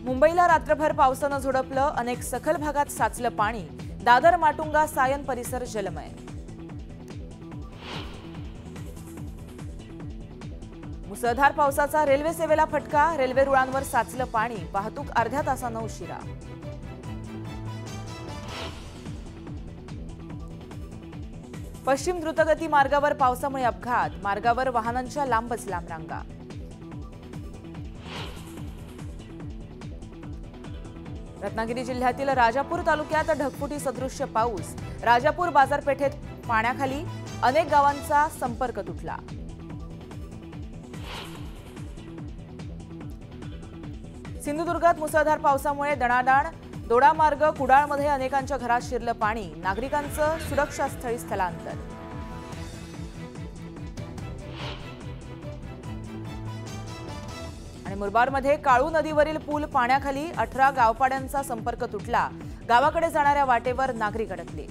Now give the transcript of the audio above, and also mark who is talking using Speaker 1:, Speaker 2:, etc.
Speaker 1: मुंबईला रात्रभर पावसानं झोडपलं, अनेक सखल भागात साचलं पाणी, दादर माटुंगा सायन परिसर जलमय। मुसळधार पावसाचा रेल्वे सेवेला फटका, रेल्वे रुळांवर साचलं पाणी, वाहतूक अर्ध्या तासानं उशिरा। पश्चिम द्रुतगती मार्गावर पावसामुळे अपघात, मार्गावर वाहनांच्या लांबच लांब रांगा। रत्नागिरी जिल्ह्यातील राजापूर तालुक्यात ढगफुटी सदृश्य पाऊस, राजापूर बाजारपेठेत पाण्याखाली, अनेक गावांचा संपर्क तुटला। सिंधुदुर्गात मुसळधार पावसामुळे दणादाण, दोडा मार्ग कुडाळमध्ये अनेकांच्या घरात शिरलं पाणी, नागरिकांचं सुरक्षास्थळी स्थलांतर। आणि मुरबाडमध्ये काळू नदीवरील पूल पाण्याखाली, 18 गावपाड्यांचा संपर्क तुटला, गावाकडे जाणाऱ्या वाटेवर नागरिक अडकले।